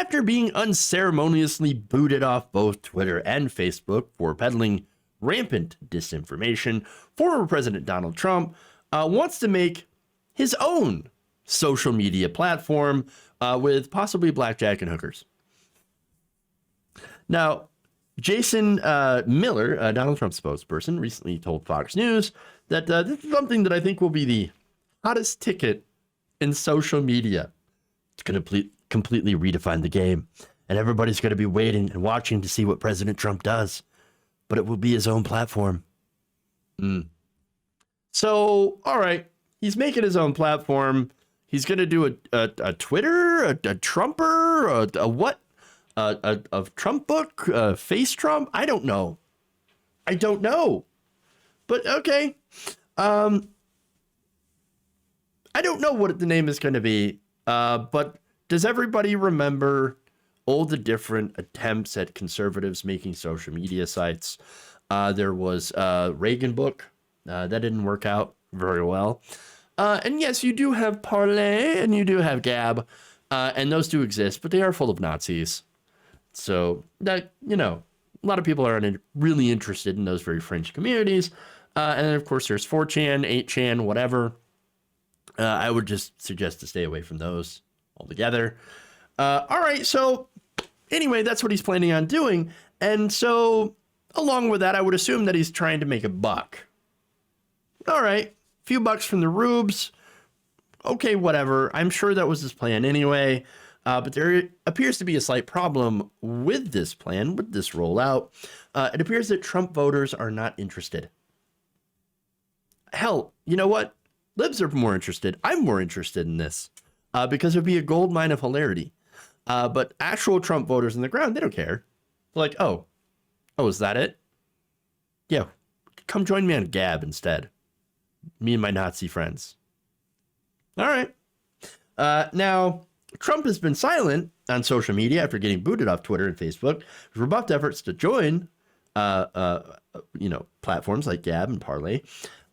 after being unceremoniously booted off both Twitter and Facebook for peddling rampant disinformation, former President Donald Trump wants to make his own social media platform with possibly blackjack and hookers. Now, Jason Miller, Donald Trump's spokesperson, recently told Fox News that this is something that I think will be the hottest ticket in social media. It's going to completely redefine the game, and everybody's going to be waiting and watching to see what President Trump does, but it will be his own platform. So, all right, he's making his own platform. He's going to do a Twitter, a Trumper, a what? A Trump book, face Trump. I don't know. But okay. I don't know what the name is going to be. But does everybody remember all the different attempts at conservatives making social media sites? There was Reagan book. That didn't work out very well. And yes, you do have Parler and you do have Gab. And those do exist, but they are full of Nazis. So that, a lot of people are really interested in those very fringe communities. And then, of course, there's 4chan, 8chan, whatever. I would just suggest to stay away from those altogether. All right. So anyway, that's what he's planning on doing. And so along with that, I would assume that he's trying to make a buck. All right. Few bucks from the rubes. Okay, whatever. I'm sure that was his plan anyway. But there appears to be a slight problem with this plan, with this rollout. It appears that Trump voters are not interested. Hell, you know what? Libs are more interested. I'm more interested in this because it would be a gold mine of hilarity. But actual Trump voters on the ground, they don't care. They're like, oh, is that it? Yeah, come join me on Gab instead. Me and my Nazi friends. All right. Now, Trump has been silent on social media after getting booted off Twitter and Facebook. He's rebuffed efforts to join, platforms like Gab and Parler.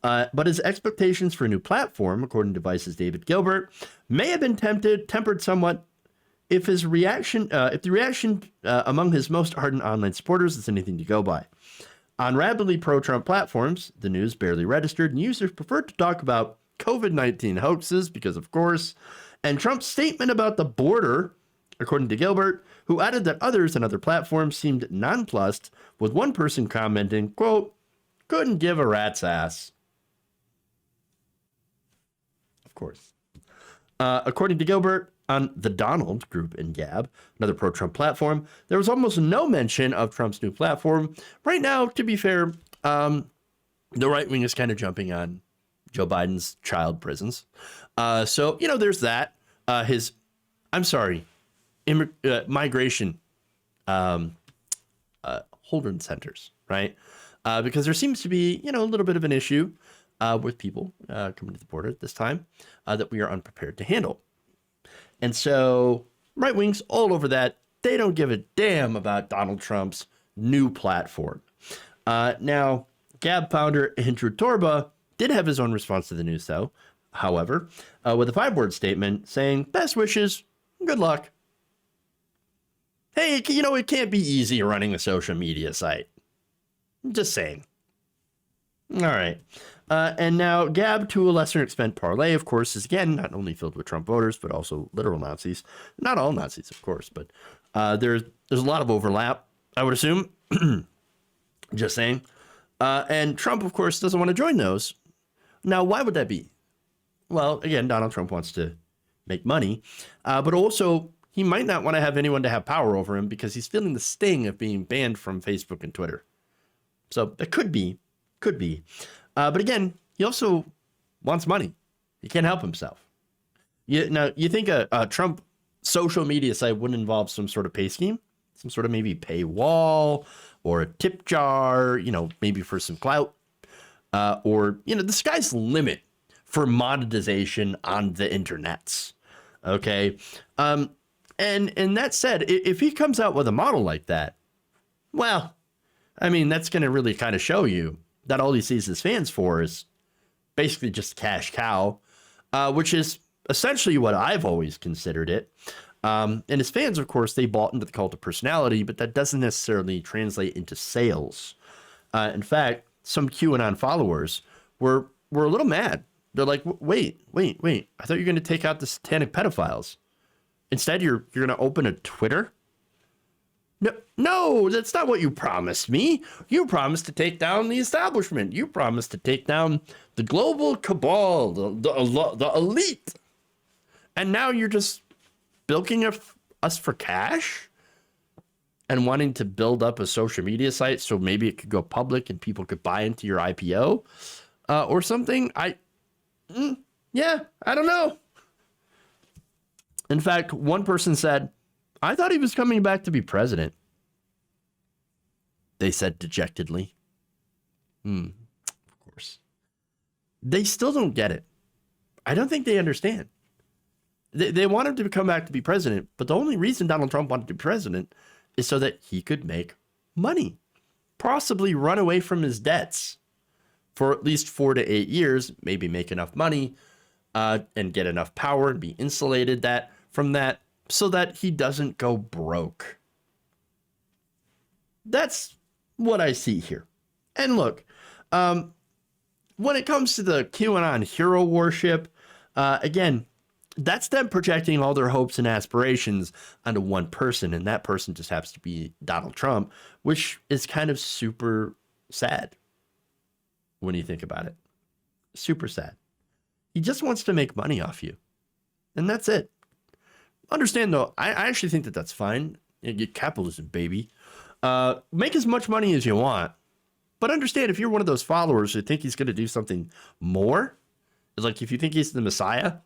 But his expectations for a new platform, according to Vice's David Gilbert, may have been tempered somewhat if the reaction among his most ardent online supporters is anything to go by. On rapidly pro-Trump platforms, the news barely registered, and users preferred to talk about COVID-19 hoaxes because, of course, and Trump's statement about the border, according to Gilbert, who added that others on other platforms seemed nonplussed, with one person commenting, quote, couldn't give a rat's ass. Of course. According to Gilbert, on the Donald group in Gab, another pro-Trump platform, there was almost no mention of Trump's new platform. Right now, to be fair, the right wing is kind of jumping on Joe Biden's child prisons. So, there's that. Migration holding centers, right? Because there seems to be, a little bit of an issue with people coming to the border at this time that we are unprepared to handle. And so right wings all over that, they don't give a damn about Donald Trump's new platform. Now, Gab founder Andrew Torba did have his own response to the news, though. However, with a 5-word statement saying, best wishes, good luck. Hey, it can't be easy running a social media site. Just saying. All right. And now Gab, to a lesser extent, Parler, of course, is again not only filled with Trump voters, but also literal Nazis. Not all Nazis, of course, but there's a lot of overlap, I would assume. Just saying. And Trump, of course, doesn't want to join those. Now, why would that be? Well, again, Donald Trump wants to make money, but also he might not want to have anyone to have power over him because he's feeling the sting of being banned from Facebook and Twitter. So that could be. But again, he also wants money. He can't help himself. You think a Trump social media site wouldn't involve some sort of pay scheme, some sort of maybe paywall or a tip jar, maybe for some clout, or, the sky's the limit for monetization on the internets. Okay. And that said, if he comes out with a model like that, well, that's going to really kind of show you that all he sees his fans for is basically just a cash cow, which is essentially what I've always considered it. And his fans, of course, they bought into the cult of personality, but that doesn't necessarily translate into sales. In fact, some QAnon followers were a little mad. They're like, wait. I thought you were going to take out the satanic pedophiles. Instead, you're going to open a Twitter? No, that's not what you promised me. You promised to take down the establishment. You promised to take down the global cabal, the elite. And now you're just bilking us for cash and wanting to build up a social media site so maybe it could go public and people could buy into your IPO or something. I don't know. In fact, one person said, I thought he was coming back to be president. They said dejectedly. Of course. They still don't get it. I don't think they understand. They want him to come back to be president, but the only reason Donald Trump wanted to be president is so that he could make money, possibly run away from his debts for at least 4 to 8 years, maybe make enough money and get enough power and be insulated from that so that he doesn't go broke. That's what I see here. And look, when it comes to the QAnon hero worship, again, that's them projecting all their hopes and aspirations onto one person, and that person just happens to be Donald Trump, which is kind of super sad when you think about it. Super sad. He just wants to make money off you, and that's it. Understand, though, I actually think that that's fine. You get capitalism, baby. Make as much money as you want, but understand if you're one of those followers who think he's going to do something more, it's like if you think he's the Messiah,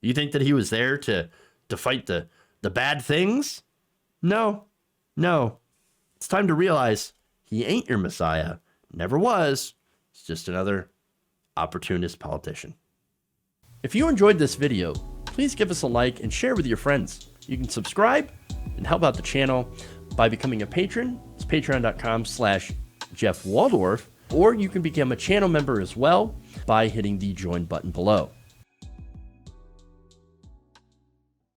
you think that he was there to fight the bad things? No. It's time to realize he ain't your Messiah. Never was. He's just another opportunist politician. If you enjoyed this video, please give us a like and share with your friends. You can subscribe and help out the channel by becoming a patron. It's patreon.com/Jeff Waldorf, or you can become a channel member as well by hitting the join button below.